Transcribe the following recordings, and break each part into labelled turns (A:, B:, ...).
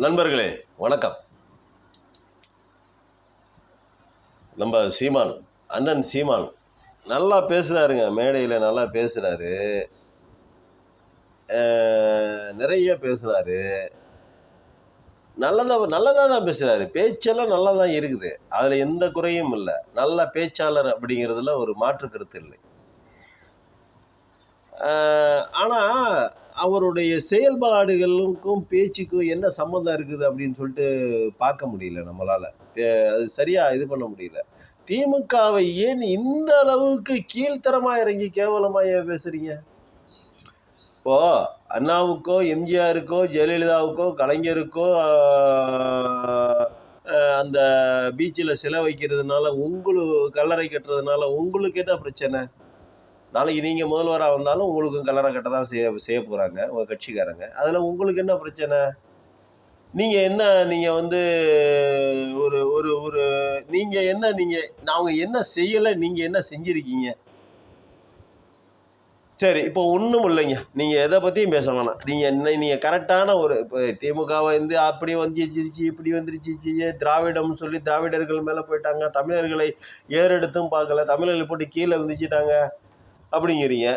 A: நண்பர்களே வணக்கம். நம்ம சீமான் அண்ணன் சீமான் நல்லா பேசுகிறாருங்க, மேடையில் நல்லா பேசுகிறாரு, நிறைய பேசுகிறாரு, நல்லதாக தான் பேசுகிறாரு. பேச்செல்லாம் நல்லா தான் இருக்குது, அதில் எந்த குறையும் இல்லை. நல்ல பேச்சாளர் அப்படிங்கிறதுல ஒரு மாற்று கருத்து இல்லை. ஆனால் அவருடைய செயல்பாடுகளுக்கும் பேச்சுக்கும் என்ன சம்மந்தம் இருக்குது அப்படின்னு சொல்லிட்டு பார்க்க முடியல நம்மளால். அது சரியாக இது பண்ண முடியல. திமுகவை ஏன் இந்த அளவுக்கு கீழ்த்தரமாக இறங்கி கேவலமாக ஏன் பேசுகிறீங்க? இப்போது அண்ணாவுக்கோ எம்ஜிஆருக்கோ ஜெயலலிதாவுக்கோ கலைஞருக்கோ அந்த பீச்சில் சிலை வைக்கிறதுனால கல்லறை கட்டுறதுனால உங்களுக்கு என்ன பிரச்சனை? நாளைக்கு நீங்கள் முதல்வராக வந்தாலும் உங்களுக்கும் கல்லறை கட்ட தான் செய்ய போகிறாங்க உங்கள் கட்சிக்காரங்க. அதில் உங்களுக்கு என்ன பிரச்சனை? நீங்கள் என்ன ஒரு ஒரு ஒரு அவங்க என்ன செய்யலை, நீங்கள் என்ன செஞ்சுருக்கீங்க? சரி, இப்போ ஒன்றும் இல்லைங்க. நீங்கள் எதை பற்றியும் பேச வேணாம். நீங்கள் கரெக்டான இப்போ திமுகவை அப்படி வந்துருச்சு இப்படி வந்துருச்சு, திராவிடம்னு சொல்லி திராவிடர்கள் மேலே போயிட்டாங்க, தமிழர்களை ஏறெடுத்தும் பார்க்கல, தமிழர்களை போட்டு கீழே வந்துச்சுட்டாங்க அப்படிங்கிறீங்க.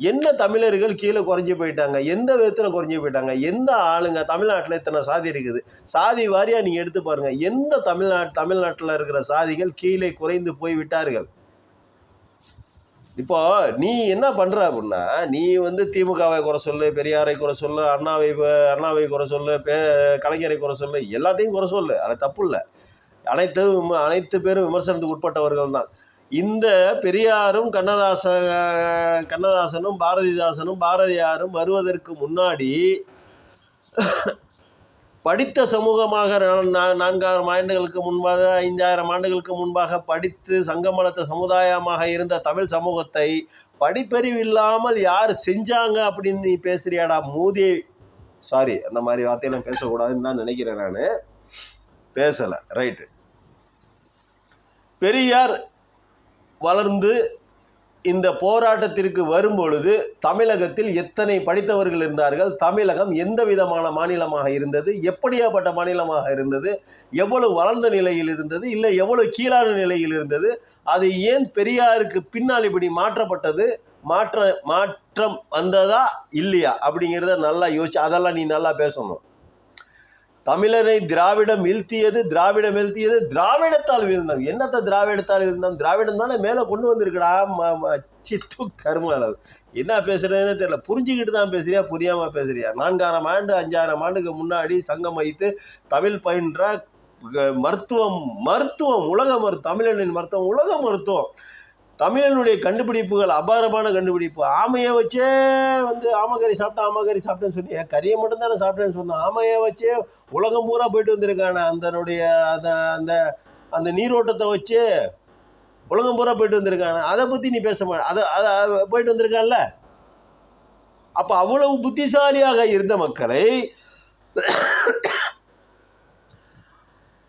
A: என்ன தமிழர்கள் கீழே குறைஞ்சி போயிட்டாங்க? எந்த விதத்தில் குறைஞ்சி போயிட்டாங்க? எந்த ஆளுங்க? தமிழ்நாட்டில் இத்தனை சாதி இருக்குது, சாதி வாரியாக நீங்கள் எடுத்து பாருங்கள். எந்த தமிழ்நாட்டில் இருக்கிற சாதிகள் கீழே குறைந்து போய் விட்டார்கள்? இப்போ நீ என்ன பண்ணுற அப்படின்னா, நீ திமுகவை குறை சொல்லு, பெரியாரை குறை சொல்லு, அண்ணாவை குறை சொல்லு, கலைஞரை குறை சொல்லு, எல்லாத்தையும் குறை சொல்லு, அது தப்பு இல்லை. அனைத்து பேரும் விமர்சனத்துக்கு உட்பட்டவர்கள் தான். இந்த பெரியாரும் கண்ணதாசனும் பாரதிதாசனும் பாரதியாரும் வருவதற்கு முன்னாடி படித்த சமூகமாக 4000 ஆண்டுகளுக்கு முன்பாக 5000 ஆண்டுகளுக்கு முன்பாக படித்து சங்கமலத்த சமுதாயமாக இருந்த தமிழ் சமூகத்தை படிப்பறிவு இல்லாமல் யார் செஞ்சாங்க அப்படின்னு நீ பேசுறியாடா மூதி? சாரி, அந்த மாதிரி வார்த்தையெல்லாம் பேசக்கூடாதுன்னு தான் நினைக்கிறேன். நான் பேசலை, ரைட்டு. பெரியார் வளர்ந்து இந்த போராட்டத்திற்கு வரும்பொழுது தமிழகத்தில் எத்தனை படித்தவர்கள் இருந்தார்கள்? தமிழகம் எந்த விதமான மாநிலமாக இருந்தது? எப்படியாப்பட்ட மாநிலமாக இருந்தது? எவ்வளவு வளர்ந்த நிலையில் இருந்தது, இல்லை எவ்வளவு கீழான நிலையில் இருந்தது? அது ஏன் பெரியாருக்கு பின்னால் இப்படி மாற்றப்பட்டது? மாற்றம் வந்ததா இல்லையா அப்படிங்கிறத நல்லா யோசிச்சு அதெல்லாம் நீ நல்லா பேசணும். தமிழரை திராவிடம் வீழ்த்தியது, திராவிடத்தால் வீழ்ந்தான். என்னத்தை திராவிடத்தால் வீழ்ந்தான்? திராவிடம் தானே மேலே கொண்டு வந்திருக்கடா. சித்து கரும அளவு என்ன பேசுறதுன்னு தெரியல. புரிஞ்சுக்கிட்டு தான் பேசுறியா, புரியாம பேசுறியா? 4000 ஆண்டு 5000 ஆண்டுக்கு முன்னாடி சங்கம் வைத்து தமிழ் பயின்ற மருத்துவம் உலக தமிழனின் மருத்துவம் உலக மருத்துவம். தமிழனுடைய கண்டுபிடிப்புகள் அபாரமான கண்டுபிடிப்பு. ஆமையை வச்சே ஆமக்கறி சாப்பிட்டேன்னு சொல்லி கறியை மட்டும் தானே சாப்பிட்டேன்னு சொன்னேன். ஆமையை வச்சே உலகம் பூரா போயிட்டு வந்திருக்கான அந்த நீரோட்டத்தை வச்சு உலகம் பூரா போயிட்டு வந்திருக்கான. அதை பற்றி நீ பேச அதை போயிட்டு வந்திருக்கான்ல. அப்போ அவ்வளவு புத்திசாலியாக இருந்த மக்களை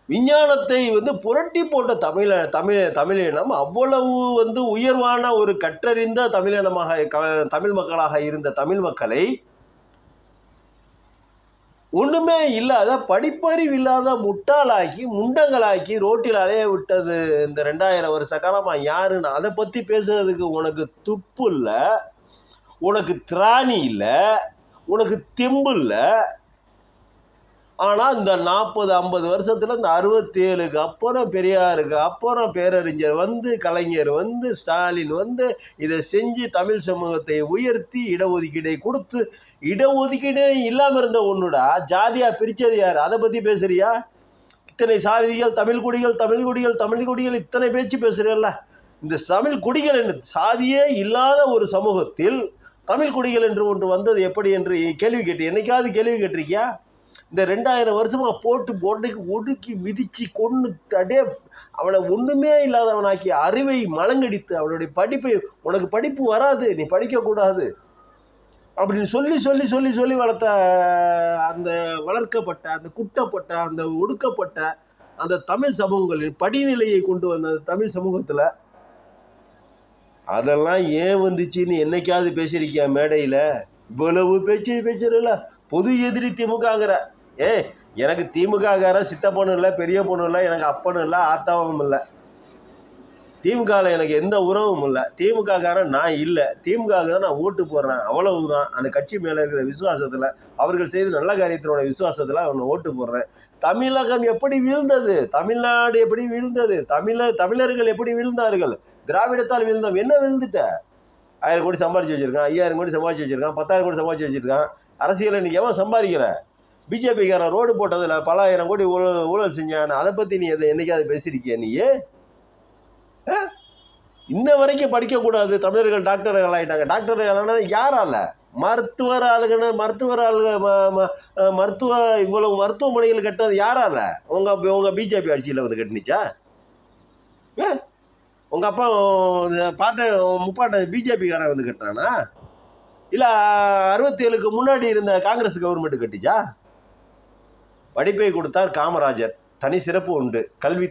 A: விஞ்ஞானத்தை புரட்டி போட்ட தமிழினம் அவ்வளவு உயர்வான ஒரு கற்றறிந்த தமிழ் மக்களாக இருந்த தமிழ் மக்களை ஒண்ணுமே இல்லாத படிப்பறிவு இல்லாத முட்டாளாக்கி முண்டங்களாக்கி ரோட்டில் அலைய விட்டது இந்த 2000 வருஷ காலமா யாருன்னு அதை பத்தி பேசுறதுக்கு உனக்கு துப்பு இல்லை, உனக்கு திராணி இல்லை, உனக்கு தெம்பு இல்லை. ஆனால் இந்த 40-50 வருஷத்தில் இந்த 67க்கு அப்புறம் பெரியாருக்கு அப்புறம் பேரறிஞர் கலைஞர் ஸ்டாலின் இதை செஞ்சு தமிழ் சமூகத்தை உயர்த்தி இடஒதுக்கீடை கொடுத்து, இடஒதுக்கீடே இல்லாமல் இருந்த ஒன்றுடா ஜாதியாக பிரித்தது யார்? அதை பற்றி பேசுறியா? இத்தனை சாதிகள், தமிழ் குடிகள் இத்தனை பேச்சு பேசுகிறல்ல. இந்த தமிழ் குடிகள் என்று சாதியே இல்லாத ஒரு சமூகத்தில் தமிழ் குடிகள் என்று ஒன்று வந்தது எப்படி என்று கேள்வி கேட்டு என்னைக்காவது கேள்வி கேட்டிருக்கியா? இந்த 2000 வருஷமா போட்டு ஒடுக்கி மிதிச்சு கொண்டு அவனை ஒண்ணுமே இல்லாதவனாக்கி அறிவை மலங்கடித்து அவனுடைய படிப்பை, உனக்கு படிப்பு வராது, நீ படிக்கக்கூடாது அப்படின்னு சொல்லி சொல்லி சொல்லி சொல்லி வளர்க்கப்பட்ட அந்த குட்டப்பட்ட அந்த ஒடுக்கப்பட்ட அந்த தமிழ் சமூகங்களில் படிநிலையை கொண்டு வந்த தமிழ் சமூகத்துல அதெல்லாம் ஏன் வந்துச்சுன்னு என்னைக்காவது பேசியிருக்கியா மேடையில? இவ்வளவு பேச்சுறல பொது எதிரி திமுகங்கிற. எனக்கு திமுககாரன் சித்த பொண்ணு இல்லை, பெரிய பொண்ணு இல்லை, எனக்கு அப்பனும் இல்லை, ஆத்தாவும் இல்லை. திமுகவில் எனக்கு எந்த உறவும் இல்லை. திமுககாரன் நான் இல்லை. திமுகவுக்கு தான் நான் ஓட்டு போடுறேன், அவ்வளவுதான். அந்த கட்சி மேலே இருக்கிற விசுவாசத்தில், அவர்கள் செய்த நல்ல காரியத்தினோட விசுவாசத்தில் அவனை ஓட்டு போடுறேன். தமிழகம் எப்படி வீழ்ந்தது, தமிழ்நாடு எப்படி வீழ்ந்தது, தமிழர்கள் எப்படி வீழ்ந்தார்கள், திராவிடத்தால் வீழ்ந்தோம். என்ன வீழ்ந்துட்ட? 1000 கோடி சம்பாதிச்சு வச்சிருக்கான், 5000 கோடி சம்பாதிச்சு வச்சிருக்கான், 10,000 கோடி சம்பாதிச்சு வச்சிருக்கான். அரசியல் இன்னைக்கு எவன் சம்பாதிக்கிற? பிஜேபிக்காரன் ரோடு போட்டதில் பல 1000 கோடி ஊழல் செஞ்சான். அதை பற்றி நீ என்னைக்காவது பேசியிருக்கிய? நீ இன்ன வரைக்கும் படிக்கக்கூடாது. தமிழர்கள் டாக்டர்கள் ஆகிட்டாங்க. டாக்டர்கள் யாரால? மருத்துவர் ஆளுகன்னு மருத்துவ இவ்வளவு மருத்துவமனைகள் கட்டினது யாரால? உங்க பிஜேபி ஆட்சியில் வந்து கட்டினுச்சா? உங்க அப்பா முப்பாட்ட பிஜேபிக்காரன் வந்து கட்டுறானா? இல்ல 67க்கு முன்னாடி இருந்த காங்கிரஸ் கவர்மெண்ட் கட்டிச்சா? படிப்பை கொடுத்தார் காமராஜர், தனி சிறப்பு உண்டு. கல்வி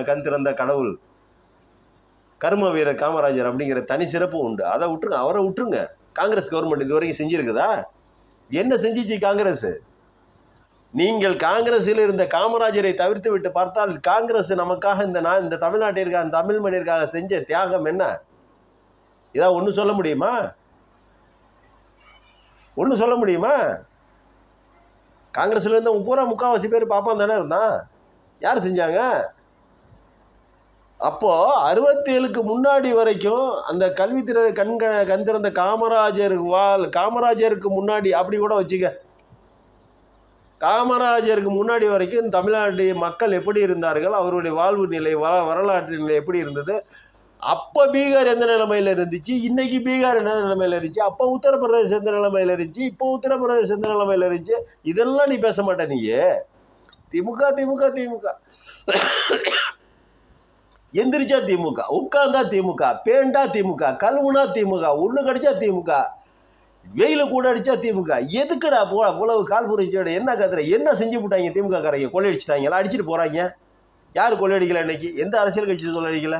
A: கண் திறந்த கடவுள் கர்ம வீரர் காமராஜர் அப்படிங்கிற தனி சிறப்பு உண்டு. அதை விட்டுருங்க, அவரை விட்டுருங்க. காங்கிரஸ் கவர்மெண்ட் இது வரைக்கும் செஞ்சிருக்குதா? என்ன செஞ்சிச்சு காங்கிரஸ்? நீங்கள் காங்கிரஸில் இருந்த காமராஜரை தவிர்த்து விட்டு பார்த்தால் காங்கிரஸ் நமக்காக இந்த தமிழ்நாட்டிற்காக, தமிழ் மண்ணிற்காக செஞ்ச தியாகம் என்ன? இதான் ஒன்று சொல்ல முடியுமா? ஒன்று சொல்ல முடியுமா? காங்கிரஸ்ல இருந்த முக்கால்வாசி பேர் பாப்பான் தானே இருந்தான். யார் செஞ்சாங்க? அப்போ 67க்கு முன்னாடி வரைக்கும் அந்த கல்வித்துறை கண் திறந்த காமராஜருக்கு முன்னாடி அப்படி கூட வச்சுக்க. காமராஜருக்கு முன்னாடி வரைக்கும் தமிழ்நாடு மக்கள் எப்படி இருந்தார்கள், அவருடைய வாழ்வு நிலை, வரலாற்று நிலை எப்படி இருந்தது? அப்போ பீகார் எந்த நிலைமையில் இருந்துச்சு, இன்னைக்கு பீகார் என்ன நிலைமையில் இருந்துச்சு, அப்போ உத்தரப்பிரதேசம் எந்த நிலைமையில் இருந்துச்சு, இப்போ உத்தரப்பிரதேசம் எந்த நிலைமையில் இருந்துச்சு, இதெல்லாம் நீ பேச மாட்ட. நீயே திமுக திமுக திமுக எந்திரிச்சா திமுக, உட்கார்ந்தா திமுக, பேண்டா திமுக, கல்வுனா திமுக, ஒண்ணு கடிச்சா திமுக, வெயில கூட அடிச்சா திமுக. எதுக்குடா உழவு கால் புரிச்சோட என்ன கத்துற? என்ன செஞ்சு விட்டாங்க திமுக காரங்க? கொள்ளையடிச்சிட்டாங்களா? அடிச்சுட்டு போறாங்க. யாரு கொள்ளையடிக்கல? இன்னைக்கு எந்த அரசியல் கட்சி கொள்ளையடிக்கல?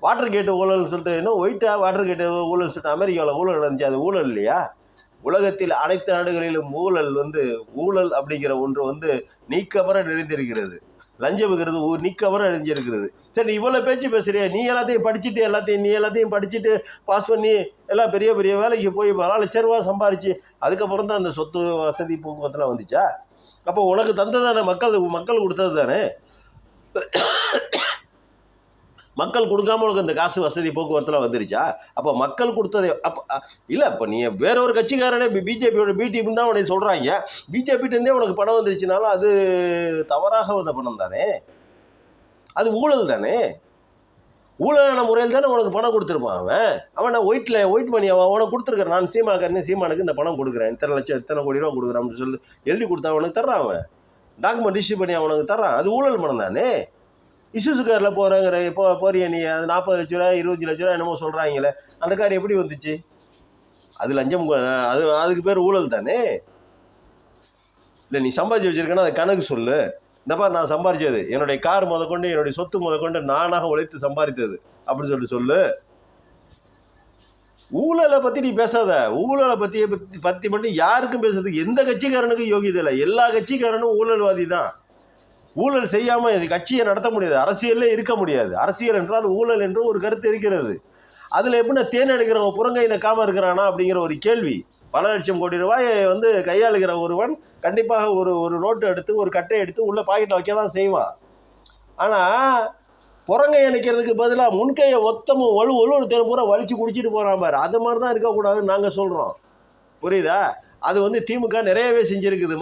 A: வாட்டர் கேட்டு ஊழல் சொல்லிட்டு இன்னும் ஒயிட்டா வாட்டர் கேட்டு ஊழல் சொல்லிட்டு அமெரிக்காவில் ஊழல் நடந்துச்சு. அது ஊழல் இல்லையா? உலகத்தில் அனைத்து நாடுகளிலும் ஊழல் அப்படிங்கிற ஒன்று நீக்கமர நிறைந்திருக்கிறது. லஞ்சம்ங்கிறது நீக்கமர அழிஞ்சிருக்கிறது. சரி, இவ்வளோ பேச்சு பேசுறியா? நீ எல்லாத்தையும் படிச்சுட்டு பாஸ் பண்ணி எல்லாம் பெரிய பெரிய வேலைக்கு போய் பல லட்ச ரூபா சம்பாரிச்சு அதுக்கப்புறம் தான் அந்த சொத்து வசதி போக்குவரத்துலாம் வந்துச்சா? அப்போ உனக்கு தந்ததானே? மக்கள் கொடுத்தது தானே. மக்கள் கொடுக்காம உனக்கு இந்த காசு வசதி போக்குவரத்துலாம் வந்துருச்சா? அப்போ மக்கள் கொடுத்தது அப்போ இல்லை. இப்போ நீ வேற ஒரு கட்சிக்காரனே பிஜேபியோட பிடிஎம் தான் உனக்கு சொல்கிறாங்க. பிஜேபிட்டேருந்தே உனக்கு பணம் வந்துருச்சுனாலும் அது தவறாக வந்த பணம் தானே, அது ஊழல் தானே. ஊழலான முறையில் தானே உனக்கு பணம் கொடுத்துருப்பான் அவன் ஒயிட் மணி உனக்கு கொடுத்துருக்குறேன். நான் சீமானுக்கு இந்த பணம் கொடுக்குறேன், இத்தனை கோடி ரூபா கொடுக்குறேன் அப்படின்னு சொல்லி எழுதி கொடுத்தா அவனுக்கு தர்றான். அவன் டாக்குமெண்ட் இஷ்யூ பண்ணி அவனுக்கு தர்றான். அது ஊழல் பணம் தானே. இஷ்யூஸ் காரில் போகிறேங்கிற போறிய நீ 40 லட்ச ரூபா 25 லட்ச ரூபா என்னமோ சொல்கிறாங்களே, அந்த கார் எப்படி வந்துச்சு? அது லஞ்சம், அதுக்கு பேர் ஊழல் தானே. இல்லை, நீ சம்பாதிச்சு வச்சிருக்கேன்னா அதை கணக்கு சொல்லு. இந்த மாதிரி நான் சம்பாதிச்சது, என்னுடைய கார் முதற்கொண்டு, என்னுடைய சொத்து முதற்கொண்டு நானாக உழைத்து சம்பாதித்தது அப்படின்னு சொல்லு. ஊழலை பற்றி நீ பேசாத. ஊழலை பற்றி மட்டும் யாருக்கும் பேசுறதுக்கு எந்த கட்சிக்காரனுக்கும் யோகியதை இல்லை. எல்லா கட்சிக்காரனும் ஊழல்வாதி தான். ஊழல் செய்யாமல் கட்சியை நடத்த முடியாது, அரசியலே இருக்க முடியாது. அரசியல் என்றால் ஊழல் என்று ஒரு கருத்து இருக்கிறது. அதில் எப்படின்னா தேன் எடுக்கிறவன் புறங்கை நக்காமல் இருக்கிறானா அப்படிங்கிற ஒரு கேள்வி. பல லட்சம் கோடி ரூபாயை கையாளுகிற ஒருவன் கண்டிப்பாக ஒரு நோட்டு எடுத்து ஒரு கட்டை எடுத்து உள்ள பாக்கெட்டில் வைக்க தான் செய்வான். ஆனால் புறங்கை அணைக்கிறதுக்கு பதிலாக முன்கையை ஒத்தமும் ஒழுவொரு தேன் பூரா வலிச்சு குடிச்சிட்டு போகிறான் பாரு. அது மாதிரி தான் இருக்கக்கூடாதுன்னு நாங்கள் சொல்கிறோம். புரியுதா? அது திமுக நிறையவே செஞ்சுருக்குது.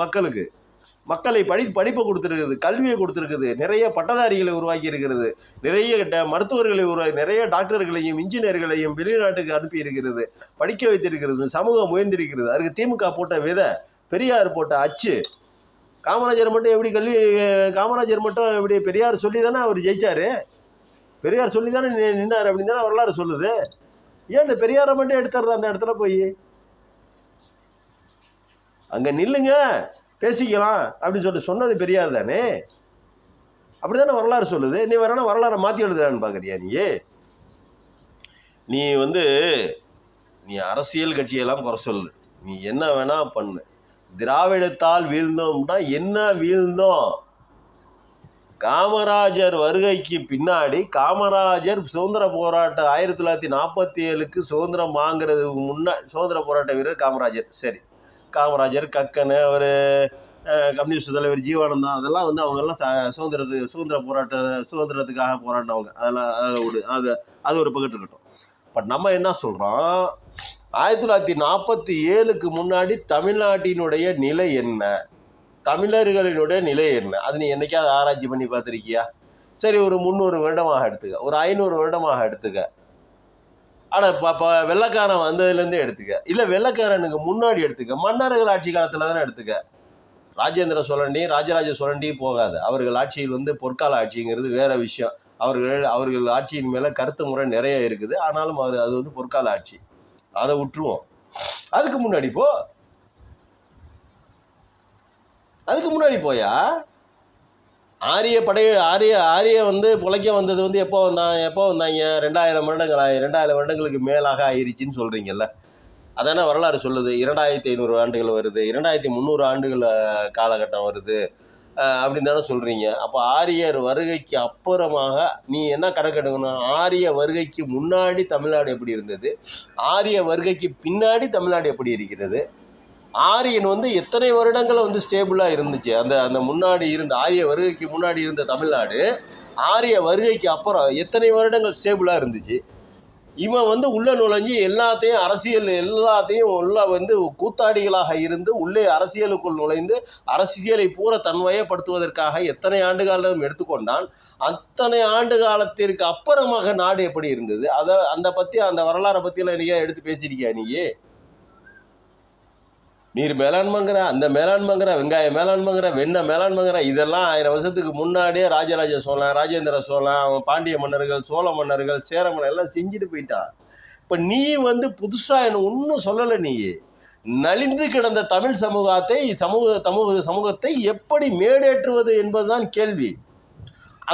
A: மக்களை படிப்பை கொடுத்துருக்குது, கல்வியை கொடுத்துருக்குது, நிறைய பட்டதாரிகளை உருவாக்கி இருக்கிறது, நிறைய மருத்துவர்களை நிறைய டாக்டர்களையும் இன்ஜினியர்களையும் வெளிநாட்டுக்கு அனுப்பி இருக்கிறது, படிக்க வைத்திருக்கிறது, சமூகம் உயர்ந்திருக்கிறது. அதுக்கு திமுக போட்ட விதை, பெரியார் போட்ட அச்சு. காமராஜர் மட்டும் எப்படி பெரியார் சொல்லி தானே அவர் ஜெயிச்சாரு? பெரியார் சொல்லி தானே நின்னார் அப்படின்னு தானே வரலாறு சொல்லுது. ஏன் இந்த பெரியாரை மட்டும் எடுத்துறது? அந்த இடத்துல போய் அங்கே நில்லுங்க, பேசிக்கலாம் அப்படின்னு சொல்லிட்டு சொன்னது பெரியார் தானே. அப்படி தானே வரலாறு சொல்லுது. நீ வேணா வரலாறை மாற்றி எழுதுறான்னு பார்க்குறியா? நீ அரசியல் கட்சியெல்லாம் குறை சொல்லு, நீ என்ன வேணா பண்ணு. திராவிடத்தால் வீழ்ந்தோம்னா என்ன வீழ்ந்தோம்? காமராஜர் வருகைக்கு பின்னாடி காமராஜர் சுதந்திர போராட்டம் 1947க்கு சுதந்திரம் வாங்குறதுக்கு சுதந்திர போராட்ட வீரர் காமராஜர். சரி, காமராஜர், கக்கன், அவர் கம்யூனிஸ்ட் தலைவர் ஜீவானந்தா, அதெல்லாம் வந்து அவங்கெல்லாம் சுதந்திரத்துக்காக போராடினவங்க. அதெல்லாம் அது ஒரு பக்கத்து இருக்கட்டும். பட் நம்ம என்ன சொல்கிறோம், 1947க்கு முன்னாடி தமிழ்நாட்டினுடைய நிலை என்ன, தமிழர்களினுடைய நிலை என்ன, அது நீ என்னைக்காவது ஆராய்ச்சி பண்ணி பார்த்துருக்கியா? சரி, ஒரு 300 வருடமாக எடுத்துக்க, ஒரு 500 வருடமாக எடுத்துக்க. ஆனால் இப்போ வெள்ளைக்காரன் வந்ததுலேருந்தே எடுத்துக்க, இல்லை வெள்ளைக்காரனுக்கு முன்னாடி எடுத்துக்க, மன்னர்கள் ஆட்சி காலத்தில் தானே எடுத்துக்க. ராஜேந்திர சோழண்டி, ராஜராஜ சோழண்டி போகாது. அவர்கள் ஆட்சியில் வந்து பொற்கால ஆட்சிங்கிறது வேற விஷயம். அவர்கள் ஆட்சியின் மேலே கருத்து முறை நிறைய இருக்குது. ஆனாலும் அது வந்து பொற்கால ஆட்சி, அதை விட்டுருவோம். அதுக்கு முன்னாடி போயா ஆரிய வந்து பிழைக்க வந்தது வந்து எப்போ வந்தாங்க? 2000 வருடங்களுக்கு மேலாக ஆயிருச்சுன்னு சொல்கிறீங்கல்ல. அதான வரலாறு சொல்லுது. 2500 ஆண்டுகள் வருது, 2300 ஆண்டுகள் காலகட்டம் வருது அப்படின்னு தானே சொல்கிறீங்க. அப்போ ஆரியர் வருகைக்கு அப்புறமாக நீ என்ன கணக்கெடுக்கணும்? ஆரிய வருகைக்கு முன்னாடி தமிழ்நாடு எப்படி இருந்தது, ஆரிய வருகைக்கு பின்னாடி தமிழ்நாடு எப்படி இருக்கிறது, ஆரியன் வந்து எத்தனை வருடங்கள் வந்து ஸ்டேபிளாக இருந்துச்சு, அந்த முன்னாடி இருந்த ஆரிய வருகைக்கு முன்னாடி இருந்த தமிழ்நாடு ஆரிய வருகைக்கு அப்புறம் எத்தனை வருடங்கள் ஸ்டேபிளாக இருந்துச்சு. இவன் வந்து உள்ள நுழைஞ்சி எல்லாத்தையும் உள்ள வந்து கூத்தாடிகளாக இருந்து உள்ளே அரசியலுக்குள் நுழைந்து அரசியலை பூரா தன்வயப்படுத்துவதற்காக எத்தனை ஆண்டு காலம் எடுத்துக்கொண்டான். அத்தனை ஆண்டு காலத்திற்கு அப்புறமாக நாடு எப்படி இருந்தது, அந்த வரலாறை பற்றியெல்லாம் நீங்க எடுத்து பேசியிருக்கியா? நீர் மேலாண்மைங்கிற, அந்த மேலாண்மைங்கிற, வெங்காய மேலாண்மைங்கிற, வெண்ணெய் மேலாண்மைங்கிற, இதெல்லாம் 1000 வருஷத்துக்கு முன்னாடியே ராஜராஜ சோழன், ராஜேந்திர சோழன், அவன் பாண்டிய மன்னர்கள், சோழ மன்னர்கள், சேர மன்னர் எல்லாம் செஞ்சுட்டு போயிட்டான். இப்போ நீ வந்து புதுசாக என்ன ஒன்றும் சொல்லலை. நீ நலிந்து கிடந்த தமிழ் சமூகத்தை எப்படி மேடேற்றுவது என்பதுதான் கேள்வி.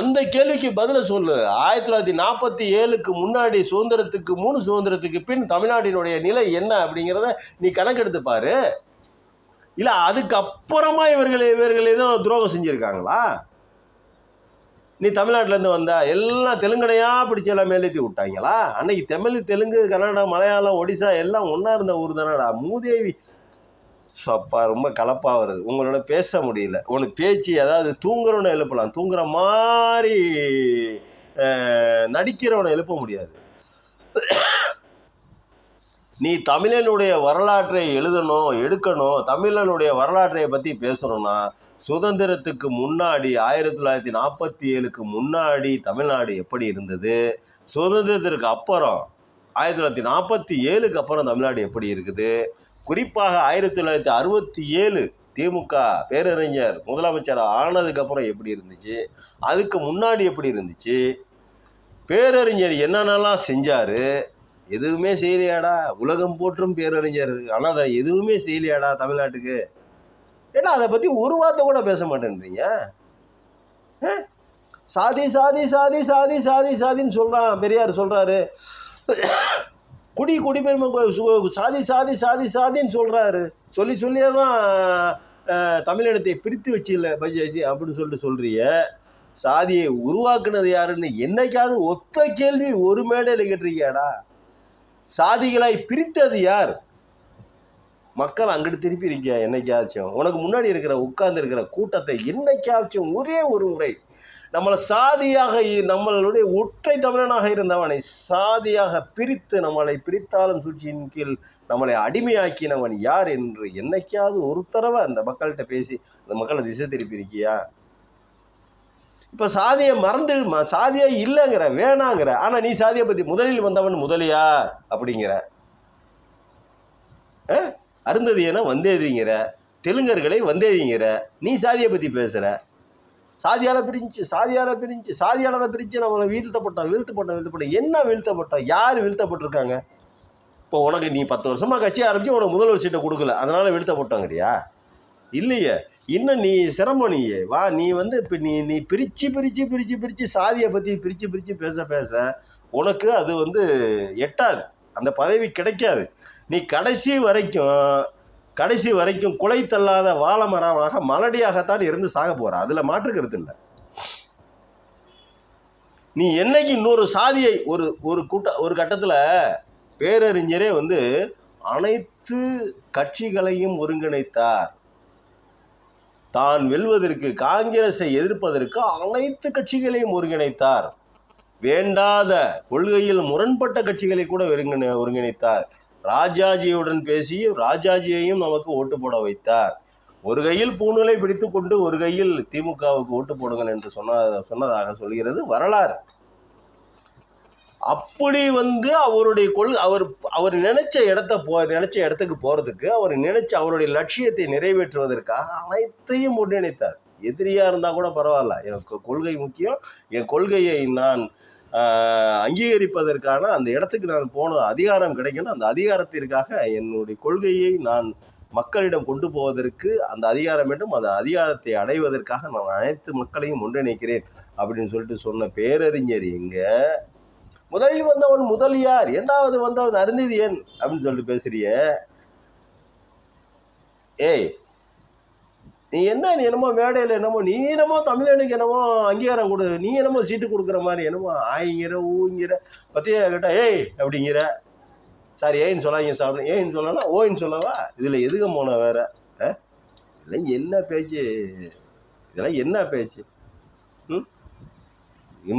A: அந்த கேள்விக்கு பதில சொல்லு. 1947க்கு முன்னாடி சுதந்திரத்துக்கு முன், சுதந்திரத்துக்கு பின் தமிழ்நாட்டினுடைய நிலை என்ன அப்படிங்கிறத நீ கணக்கெடுத்து பாரு. இல்லை அதுக்கப்புறமா இவர்கள் ஏதோ துரோகம் செஞ்சுருக்காங்களா? நீ தமிழ்நாட்டிலேருந்து வந்தா எல்லாம் தெலுங்கனையாக பிடிச்சி எல்லாம் மேலேற்றி விட்டாங்களா? அன்னைக்கு தமிழ், தெலுங்கு, கன்னடா, மலையாளம், ஒடிசா எல்லாம் ஒன்றா இருந்த ஊர் தானடா. மூதேவி சப்பா ரொம்ப கலப்பாக வருது, உங்களோட பேச முடியல. உனக்கு பேச்சு அதாவது தூங்குறவனை எழுப்பலாம், தூங்குற மாதிரி நடிக்கிறவனை எழுப்ப முடியாது. நீ தமிழனுடைய வரலாற்றை எடுக்கணும், தமிழனுடைய வரலாற்றை பற்றி பேசணும்னா சுதந்திரத்துக்கு முன்னாடி 1947க்கு முன்னாடி தமிழ்நாடு எப்படி இருந்தது, சுதந்திரத்திற்கு அப்புறம் 1947க்கு அப்புறம் தமிழ்நாடு எப்படி இருக்குது, குறிப்பாக 1967 திமுக பேரறிஞர் முதலமைச்சர் ஆனதுக்கப்புறம் எப்படி இருந்துச்சு, அதுக்கு முன்னாடி எப்படி இருந்துச்சு, பேரறிஞர் என்னென்னலாம் செஞ்சார், எதுவுமே செய்யலையாடா? உலகம் போற்றும் பேரறிஞர், ஆனால் அதை எதுவுமே செய்யலையாடா தமிழ்நாட்டுக்கு? ஏன்னா அதை பற்றி ஒரு வார்த்தை கூட பேச மாட்டேன்றீங்க. சாதி சாதி சாதி சாதி சாதி சாதின்னு சொல்கிறான் பெரியார், சொல்கிறாரு. குடிப்பெருமை சாதி சாதி சாதி சாதின்னு சொல்கிறாரு. சொல்லியே தான் தமிழினத்தை பிரித்து வச்சு இல்லை பஜாஜி அப்படின்னு சொல்றிய. சாதியை உருவாக்குனது யாருன்னு என்னைக்காவது ஒத்த கேள்வி ஒரு மேடையில் கேட்டிருக்கியாடா? சாதிகளாய் பிரித்தது யார்? மக்கள் அங்கிட்டு திருப்பி இருக்கியா என்னைக்காச்சும்? உனக்கு முன்னாடி உட்கார்ந்து இருக்கிற கூட்டத்தை என்னைக்காச்சும் ஒரே ஒரு முறை நம்மளை சாதியாக, நம்மளுடைய ஒற்றை தமிழனாக இருந்தவனை சாதியாக பிரித்து நம்மளை பிரித்தாலும் சூழ்ச்சியின் கீழ் நம்மளை அடிமையாக்கினவன் யார் என்று என்னைக்காவது ஒரு தடவை அந்த மக்கள்கிட்ட பேசி அந்த மக்களை திசை திருப்பி இருக்கியா? இப்போ சாதியை சாதியா இல்லைங்கிற, வேணாங்கிற. ஆனால் நீ சாதியை பற்றி முதலில் வந்தவன் முதலியார் அப்படிங்கிற, அருந்ததியனை வந்தேதிங்கிற, தெலுங்கர்களை வந்தேதிங்கிற, நீ சாதியை பற்றி பேசுகிற. சாதியால் பிரிஞ்சு நம்மளை வீழ்த்தப்பட்டோம். என்ன வீழ்த்தப்பட்டோம்? யார் வீழ்த்தப்பட்டிருக்காங்க? இப்போ உனக்கு நீ 10 வருஷமாக கட்சி ஆரம்பிச்சு உனக்கு முதல்வர் சீட்டை கொடுக்கல, அதனால் வீழ்த்தப்பட்டோங்கிறியா? இல்லையே, இன்னும் நீ சிரமம். நீயே வா, நீ வந்து இப்போ நீ பிரித்து சாதியை பற்றி பிரித்து பேச உனக்கு அது வந்து எட்டாது, அந்த பதவி கிடைக்காது. நீ கடைசி வரைக்கும் கடைசி வரைக்கும் குலை தள்ளாத வாழமரமாக மலடியாகத்தான் இருந்து சாக போற. அதுல மாற்றுக்கிறது இல்லை. நீ என்னைக்கு இன்னொரு சாதியை ஒரு கட்டத்துல பேரறிஞரே அனைத்து கட்சிகளையும் ஒருங்கிணைத்தார். தான் வெல்வதற்கு, காங்கிரஸை எதிர்ப்பதற்கு அனைத்து கட்சிகளையும் ஒருங்கிணைத்தார். வேண்டாத கொள்கையில் முரண்பட்ட கட்சிகளை கூட ஒருங்கிணைத்தார். ராஜாஜியுடன் பேசி ராஜாஜியையும் நமக்கு ஓட்டு போட வைத்தார். ஒரு கையில் பூணூலை பிடித்து கொண்டு ஒரு கையில் திமுகவுக்கு ஓட்டு போடுங்கள் என்று சொன்னதாக சொல்கிறது வரலாறு. அப்படி அவருடைய அவர் நினைச்ச இடத்துக்கு போறதுக்கு, அவருடைய லட்சியத்தை நிறைவேற்றுவதற்காக அனைத்தையும் ஒன்றிணைத்தார். எதிரியா இருந்தா கூட பரவாயில்ல, எனக்கு கொள்கை முக்கியம், என் கொள்கையை நான் அங்கீகரிப்பதற்கான அந்த இடத்துக்கு நான் போன அதிகாரம் கிடைக்கணும். அந்த அதிகாரத்திற்காக என்னுடைய கொள்கையை நான் மக்களிடம் கொண்டு போவதற்கு அந்த அதிகாரம் வேண்டும். அந்த அதிகாரத்தை அடைவதற்காக நான் அனைத்து மக்களையும் ஒன்றிணைக்கிறேன் அப்படின்னு சொல்லிட்டு சொன்ன பேரறிஞர் எங்க? முதலில் வந்தவன் முதலியார், இரண்டாவது வந்தவன் அருந்ததியன் அப்படின்னு சொல்லிட்டு பேசுறிய. ஏய், நீ என்னமோ மேடையில் நீ என்னமோ தமிழனுக்கு என்னமோ அங்கீகாரம் கொடு, நீ என்னமோ சீட்டு கொடுக்குற மாதிரி என்னமோ ஆயிங்கிற ஊங்கிற பத்தியா கேட்டா ஏய் அப்படிங்கிற. சாரி, ஏன்னு சொல்லாங்க சாப்பிட, ஏன்னு சொல்லலாம், ஓயின்னு சொல்லவா? இதில் எதுக்கு போன வேற? இதெல்லாம் என்ன பேச்சு? இதெல்லாம் என்ன பேச்சு?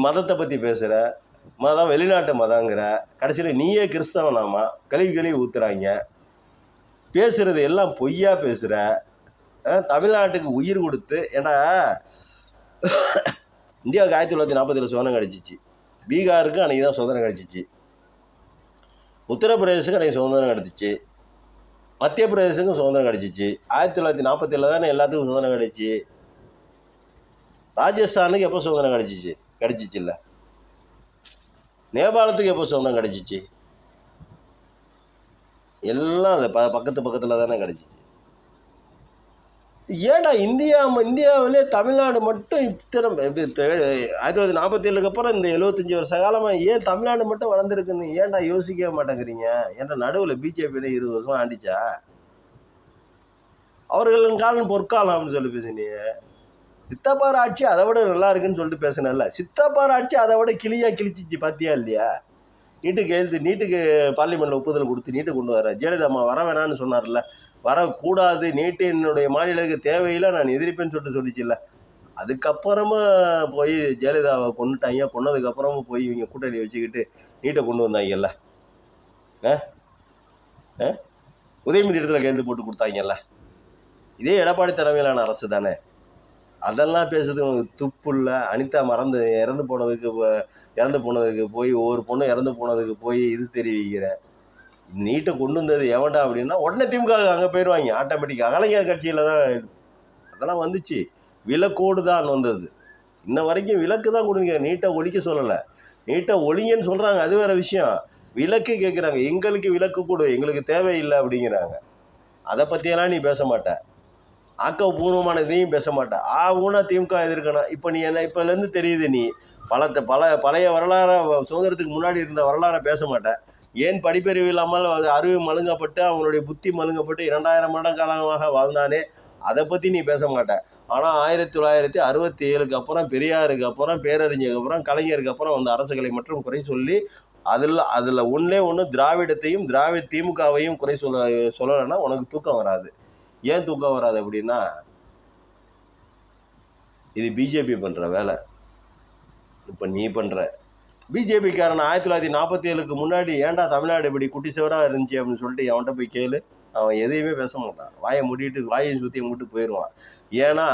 A: மதத்தை பற்றி பேசுகிற, மதம் வெளிநாட்டு மதங்கிற, கடைசியில் நீயே கிறிஸ்தவனாமா கழுவி ஊத்துறாங்க. பேசுறது எல்லாம் பொய்யா பேசுகிற. தமிழ்நாட்டுக்கு உயிர் கொடுத்து, ஏன்னா இந்தியாவுக்கு 1947 சுதந்திரம் கிடச்சிச்சு, பீகாருக்கு அன்றைக்கி தான் சுதந்திரம் கிடச்சிச்சு, உத்தரப்பிரதேசத்துக்கு அன்றைக்கி சுதந்திரம் கிடச்சிச்சு, மத்திய பிரதேசத்துக்கும் சுதந்திரம் கிடச்சிச்சு. 1947 தானே எல்லாத்துக்கும் சுதந்திரம் கிடச்சி. ராஜஸ்தானுக்கு எப்போ சுதந்திரம் கிடச்சிச்சு இல்லை? நேபாளத்துக்கு எப்போ சுதந்திரம் கிடச்சிச்சு? எல்லாம் அந்த பக்கத்தில் தானே கிடச்சிச்சு. ஏன்டா இந்தியாவிலே தமிழ்நாடு மட்டும் இத்தனை 1947 அப்புறம் இந்த 75 வருஷ காலமாக ஏன் தமிழ்நாடு மட்டும் வளர்ந்துருக்குன்னு ஏன்டா யோசிக்கவே மாட்டேங்கிறீங்க? ஏன்டா நடுவில் பிஜேபியில் 20 வருஷம் ஆண்டிச்சா? அவர்களின் காலம் பொற்காலம் அப்படின்னு சொல்லி பேசினீங்க. சித்தப்பார் ஆட்சி அதை விட நல்லா இருக்குன்னு சொல்லிட்டு பேசினல. சித்தப்பார் ஆட்சி அதை விட கிழிச்சிச்சு, பார்த்தியா இல்லையா? நீட்டுக்கு பார்லிமெண்ட்டில் ஒப்புதல் கொடுத்து நீட்டு கொண்டு வர ஜெயலலிதா அம்மா வர வேணான்னு சொன்னார்ல. வரக்கூடாது, நீட்டு என்னுடைய மாநிலத்துக்கு தேவையில்லை, நான் எதிர்ப்பேன்னு சொல்லிச்சு இல்லை. அதுக்கப்புறமா போய் ஜெயலலிதாவை கொண்டுட்டாங்க. கொன்னதுக்கப்புறமும் போய் இவங்க கூட்டணி வச்சுக்கிட்டு நீட்டை கொண்டு வந்தாங்கல்ல. உதயநிதி இடத்துல கையெழுத்து போட்டு கொடுத்தாங்கல்ல. இதே எடப்பாடி தலைமையிலான அரசு தானே. அதெல்லாம் பேசுறதுக்கு உனக்கு துப்பு இல்லை. அனிதா இறந்து போனதுக்கு போய் ஒவ்வொரு பொண்ணு இறந்து போனதுக்கு போய் இது தெரிவிக்கிற. நீட்டை கொண்டு வந்தது எவன்டா அப்படின்னா உடனே திமுக அங்கே போயிடுவாங்க ஆட்டோமேட்டிக்காக. கலைஞர் கட்சியில் தான் அதெல்லாம் வந்துச்சு. விலக்கோடு தான் வந்தது. இன்ன வரைக்கும் விலக்கு தான் கொடுங்க, நீட்டை ஒழிக்க சொல்லலை. நீட்டை ஒழிங்கன்னு சொல்கிறாங்க, அது வேறு விஷயம். விலக்கு கேட்குறாங்க, எங்களுக்கு விலக்கு கொடு, எங்களுக்கு தேவையில்லை அப்படிங்கிறாங்க. அதை பற்றியெல்லாம் நீ பேச மாட்ட. ஆக்கப்பூர்வமான இதையும் பேச மாட்டேன். ஊனா திமுக எதிர்க்கணும். இப்போ நீ என்ன இப்போலேருந்து தெரியுது, நீ பழைய வரலாறை, சுதந்திரத்துக்கு முன்னாடி இருந்த வரலாறை பேச மாட்டேன். ஏன் படிப்பறிவு இல்லாமல் அது அறிவு மழுங்கப்பட்டு அவனுடைய புத்தி மழுங்கப்பட்டு 2000 வருட காலமாக வாழ்ந்தானே, அதை பற்றி நீ பேச மாட்டேன். ஆனால் 1967க்கு அப்புறம், பெரியாருக்கு அப்புறம், பேரறிஞருக்கு அப்புறம், கலைஞருக்கு அப்புறம் வந்த அரசுகளை மட்டும் குறை சொல்லி அதில் ஒன்று திராவிடத்தையும் திமுகவையும் குறை சொல்லலைன்னா உனக்கு தூக்கம் வராது. ஏன் தூக்கம் வராது அப்படின்னா, இது பிஜேபி பண்ணுற வேலை. இப்போ நீ பண்ணுற பிஜேபிக்காரன் 1947க்கு முன்னாடி ஏன்டா தமிழ்நாடு இப்படி குட்டி சிவராக இருந்துச்சு அப்படின்னு சொல்லிட்டு அவன்கிட்ட போய் கேளு. அவன் எதையுமே பேச மாட்டான். வாயை மூடிட்டு வாயை சுற்றி மூட்டு போயிடுவான். ஏன்னா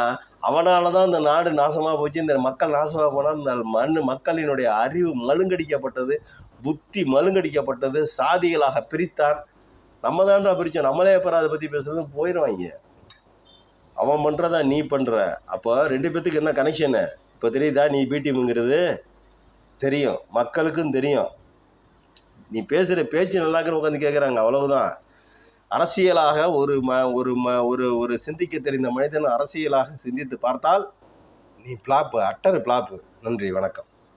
A: அவனால தான் இந்த நாடு நாசமாக போச்சு, இந்த மக்கள் நாசமாக போனால் இந்த மக்களினுடைய அறிவு மழுங்கடிக்கப்பட்டது, புத்தி மழுங்கடிக்கப்பட்டது, சாதிகளாக பிரித்தான். நம்ம தான்டா பிரித்தோம், நம்மளே அப்புறம் அதை பற்றி பேசுறது போயிடுவாங்க. அவன் பண்ணுறதா நீ பண்ணுற. அப்போ 2 பேத்துக்கு என்ன கனெக்ஷனு இப்போ தெரியுதா? நீ பிடிஎம்ங்கிறது தெரியும், மக்களுக்கும் தெரியும். நீ பேசுகிற பேச்சு நல்லாக்குன்னு உட்காந்து கேட்குறாங்க, அவ்வளவுதான். அரசியலாக ஒரு சிந்திக்க தெரிந்த மனிதன் அரசியலாக சிந்தித்து பார்த்தால் நீ பிளாப்பு, அட்டர் பிளாப்பு. நன்றி, வணக்கம்.